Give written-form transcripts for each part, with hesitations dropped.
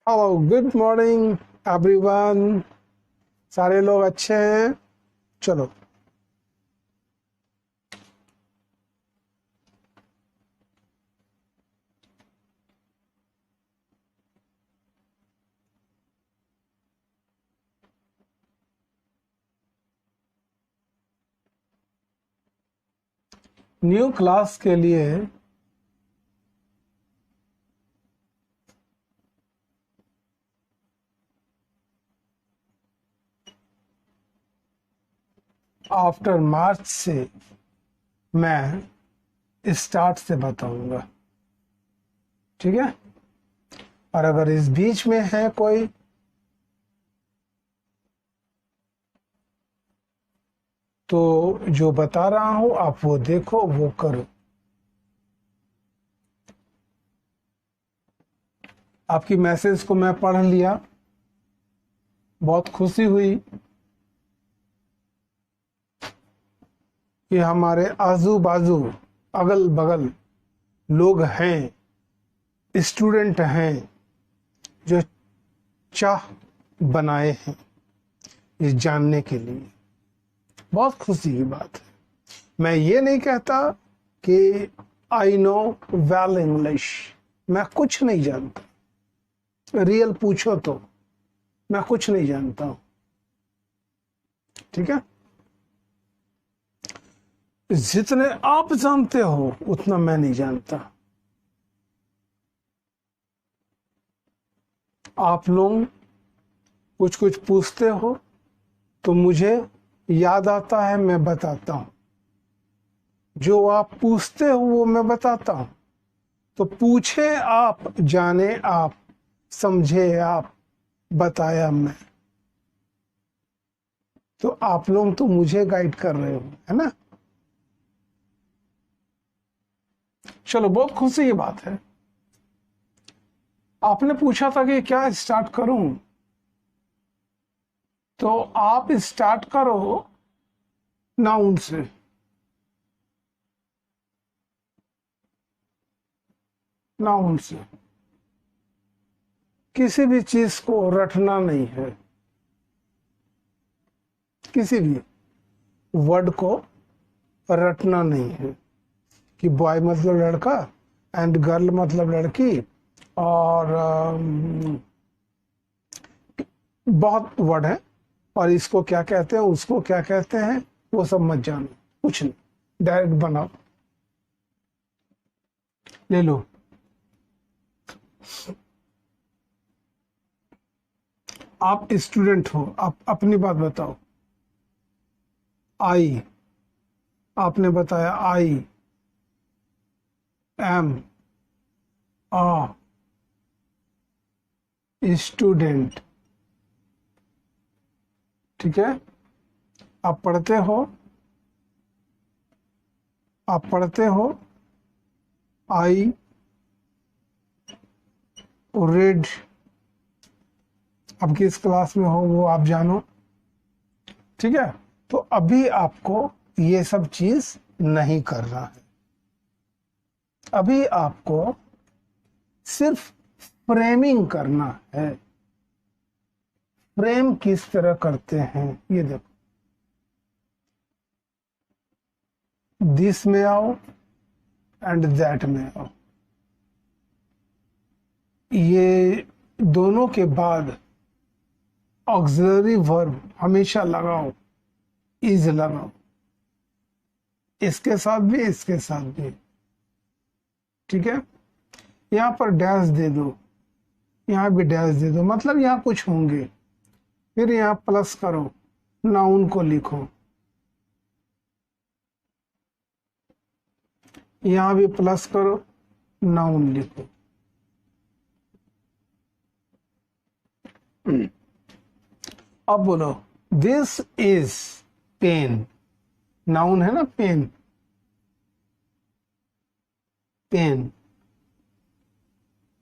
Hello, good morning everyone. सारे लोग अच्छे हैं? चलो, न्यू क्लास के लिए आफ्टर मार्च से मैं स्टार्ट से बताऊंगा, ठीक है? और अगर इस बीच में है कोई तो जो बता रहा हूं आप वो देखो, वो करो। आपकी मैसेज को मैं पढ़ लिया, बहुत खुशी हुई कि हमारे आजू बाजू अगल बगल लोग हैं, स्टूडेंट हैं जो चाह बनाए हैं ये जानने के लिए। बहुत खुशी की बात है। मैं ये नहीं कहता कि आई नो वेल इंग्लिश, मैं कुछ नहीं जानता। रियल पूछो तो मैं कुछ नहीं जानता हूं, ठीक है? जितने आप जानते हो उतना मैं नहीं जानता। आप लोग कुछ कुछ पूछते हो तो मुझे याद आता है, मैं बताता हूं। जो आप पूछते हो वो मैं बताता हूं। तो पूछे आप, जाने आप, समझे आप, बताया मैं। तो आप लोग तो मुझे गाइड कर रहे हो, है ना? चलो, बहुत खुशी की बात है। आपने पूछा था कि क्या स्टार्ट करूं, तो आप स्टार्ट करो नाउन से। नाउन से किसी भी चीज को रटना नहीं है, किसी भी वर्ड को रटना नहीं है कि बॉय मतलब लड़का एंड गर्ल मतलब लड़की, और बहुत वर्ड है, और इसको क्या कहते हैं, उसको क्या कहते हैं, वो सब मत जानो। कुछ नहीं, डायरेक्ट बनाओ, ले लो। आप स्टूडेंट हो, आप अपनी बात बताओ। आई, आपने बताया आई एम आ स्टूडेंट, ठीक है? आप पढ़ते हो, आप पढ़ते हो। आई रेड, अब किस क्लास में हो वो आप जानो, ठीक है? तो अभी आपको ये सब चीज नहीं करना है। अभी आपको सिर्फ फ्रेमिंग करना है। फ्रेम किस तरह करते हैं ये देखो। दिस में आओ एंड दैट में आओ। ये दोनों के बाद ऑक्सिलरी वर्ब हमेशा लगाओ, इज लगाओ। इसके साथ भी, इसके साथ भी, ठीक है? यहां पर डैश दे दो, यहां भी डैश दे दो, मतलब यहां कुछ होंगे। फिर यहां प्लस करो, नाउन को लिखो। यहां भी प्लस करो, नाउन लिखो। अब बोलो, दिस इज पेन। नाउन है ना, pen, pen.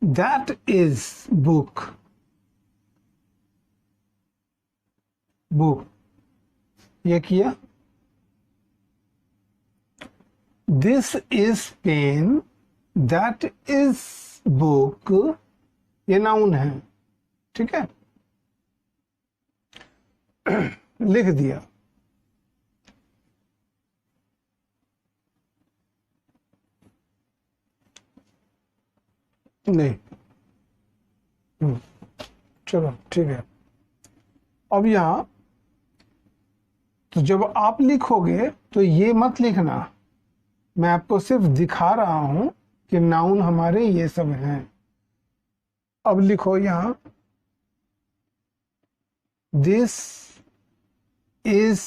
That is book, book. ये किया। This is pen, that is book, ये नाउन है। ठीक है, लिख दिया। नहीं, चलो ठीक है। अब यहां तो जब आप लिखोगे तो ये मत लिखना, मैं आपको सिर्फ दिखा रहा हूं कि नाउन हमारे ये सब हैं। अब लिखो यहां, this is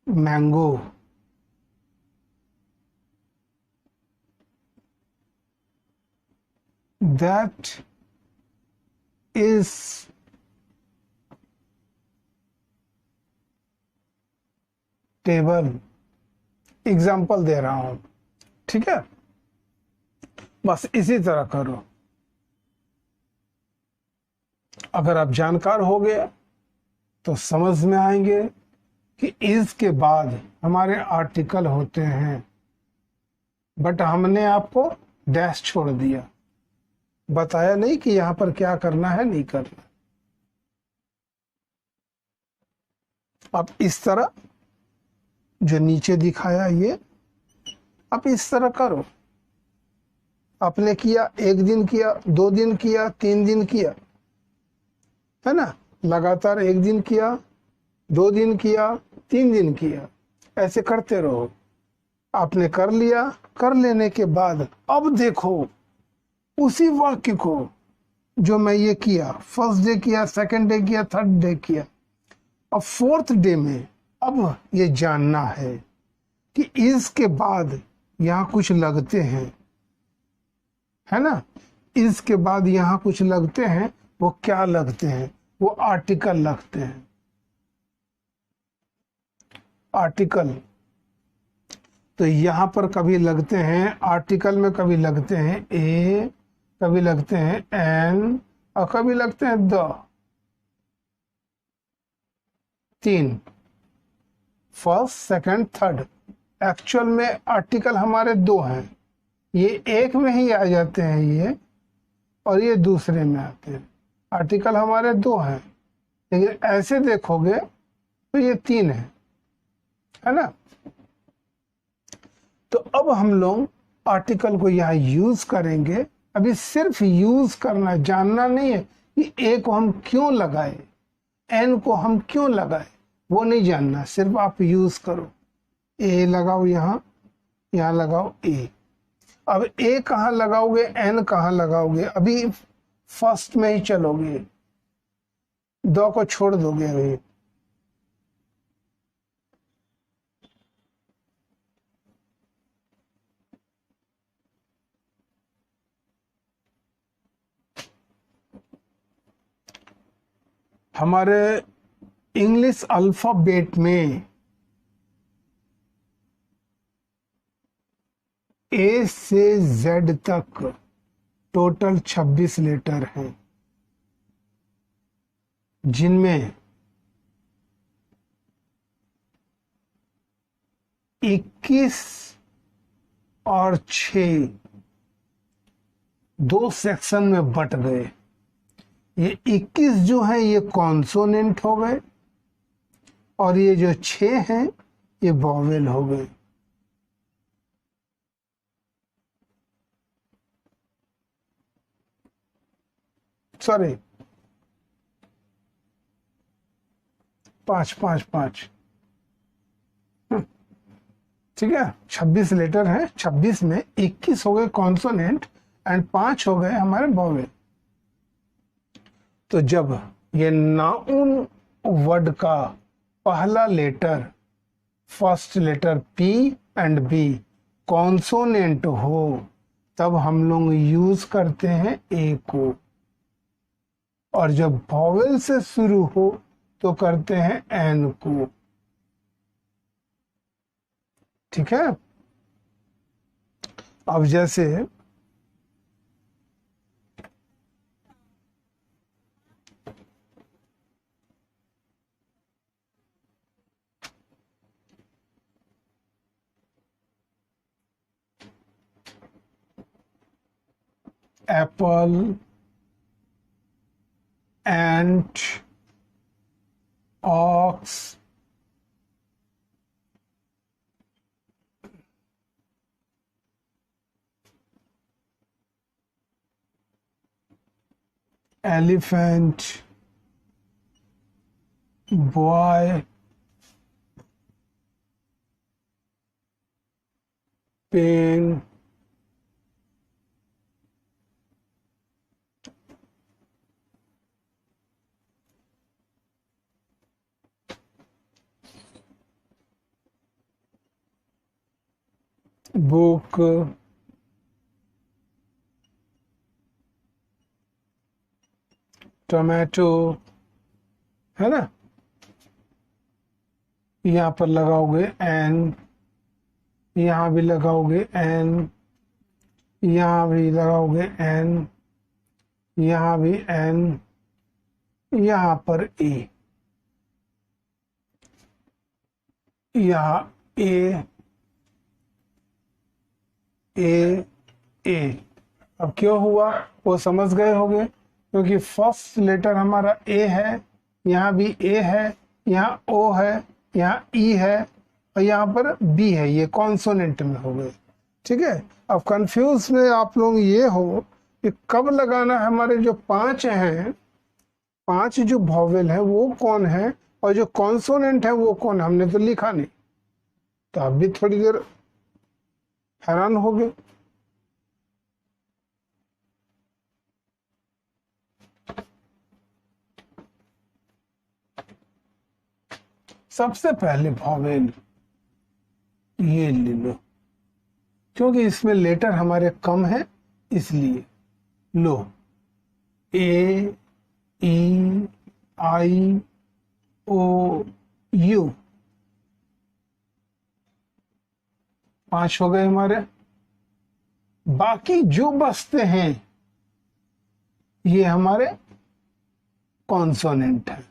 mango. That is table. Example दे रहा हूं, ठीक है, बस इसी तरह करो। अगर आप जानकार हो गए तो समझ में आएंगे कि इज के बाद हमारे आर्टिकल होते हैं, बट हमने आपको डैश छोड़ दिया, बताया नहीं कि यहां पर क्या करना है नहीं करना। आप इस तरह जो नीचे दिखाया ये आप इस तरह करो। आपने किया, एक दिन किया, 2 दिन किया, 3 दिन किया, है ना, लगातार 1 दिन किया, 2 दिन किया, 3 दिन किया, ऐसे करते रहो। आपने कर लिया, कर लेने के बाद अब देखो उसी वाक्य को जो मैं ये किया, फर्स्ट डे किया, सेकंड डे किया, थर्ड डे किया, अब फोर्थ डे में अब ये जानना है कि इज के बाद यहां कुछ लगते हैं, है ना, इज के बाद यहां कुछ लगते हैं। वो क्या लगते हैं? वो आर्टिकल लगते हैं। आर्टिकल तो यहां पर कभी लगते हैं आर्टिकल में, कभी लगते हैं ए, कभी लगते हैं एन, और कभी लगते हैं the. 3, first, second, third. Actual में आर्टिकल हमारे 2 हैं, ये एक में ही आ जाते हैं ये, और ये दूसरे में आते हैं। आर्टिकल हमारे 2 हैं, लेकिन ऐसे देखोगे तो ये 3 है ना। तो अब हम लोग आर्टिकल को यहाँ यूज करेंगे। अभी सिर्फ यूज करना, जानना नहीं है कि ए को हम क्यों लगाए, एन को हम क्यों लगाए, वो नहीं जानना, सिर्फ आप यूज करो। ए लगाओ, यहाँ यहाँ लगाओ ए। अब ए कहाँ लगाओगे, एन कहाँ लगाओगे? अभी फर्स्ट में ही चलोगे, दो को छोड़ दोगे अभी। हमारे इंग्लिश अल्फाबेट में ए से जेड तक टोटल 26 लेटर हैं, जिनमें 21 और 6 2 सेक्शन में बट गए। ये 21 जो है ये कॉन्सोनेंट हो गए, और ये जो 6 हैं ये वॉवेल हो गए। सॉरी, 5 5 5, ठीक है, 26 लेटर हैं, 26 में 21 हो गए कॉन्सोनेंट एंड 5 हो गए हमारे वॉवेल। तो जब ये नाउन वर्ड का पहला letter, first letter P and B consonant हो, तब हम लोग यूज करते हैं ए को, और जब वॉवेल से शुरू हो तो करते हैं एन को। ठीक है, अब जैसे apple, ant, ox, elephant, boy, pen, book, tomato, है ना। यहाँ पर लगाओगे एन, यहाँ भी लगाओगे एन, यहाँ भी लगाओगे एन, यहाँ भी एन, यहाँ पर ए, यहाँ ए ए ए। अब क्यों हुआ वो समझ गए होंगे, क्योंकि फर्स्ट लेटर हमारा ए है, यहाँ भी ए है, यहाँ ओ है, यहाँ ई है और यहाँ पर बी है, ये कॉन्सोनेंट में हो गए। ठीक है। अब कंफ्यूज में आप लोग ये हो कि कब लगाना है। हमारे जो 5 हैं, 5 जो वॉवेल है वो कौन है और जो कॉन्सोनेंट है वो कौन है, हमने तो लिखा नहीं। तो आप भी थोड़ी देर हैरान हो गए। सबसे पहले वॉवेल ये ले लो, क्योंकि इसमें लेटर हमारे कम है इसलिए। लो, ए, ई, आई, ओ, यू, 5 हो गए हमारे। बाकी जो बचते हैं ये हमारे कॉन्सोनेंट है,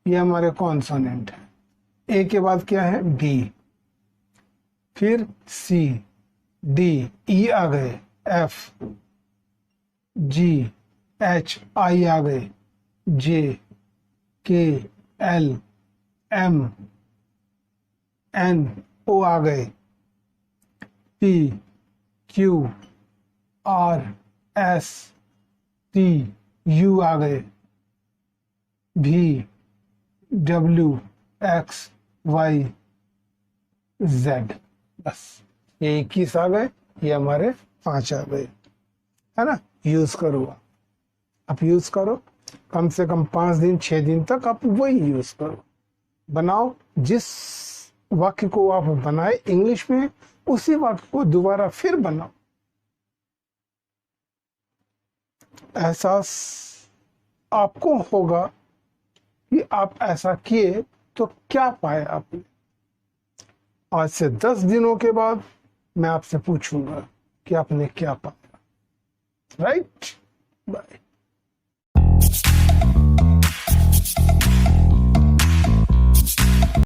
ये हमारे कॉन्सोनेंट है। ए के बाद क्या है, बी, फिर सी, डी, ई आ गए, एफ, जी, एच, आई आ गए, J, K, L, M, N, O आ गए, P, Q, R, S, T, U आ गए, V, W, x, Y, Z. बस ये 21 आ गए, ये हमारे 5 आ गए, है ना। यूज करो, आप यूज करो, कम से कम 5 दिन 6 दिन तक आप वही यूज करो। बनाओ, जिस वाक्य को आप बनाए इंग्लिश में उसी वाक्य को दोबारा फिर बनाओ। एहसास आपको होगा कि आप ऐसा किए तो क्या पाए आपने। आज से 10 दिनों के बाद मैं आपसे पूछूंगा कि आपने क्या पाया। Right, bye.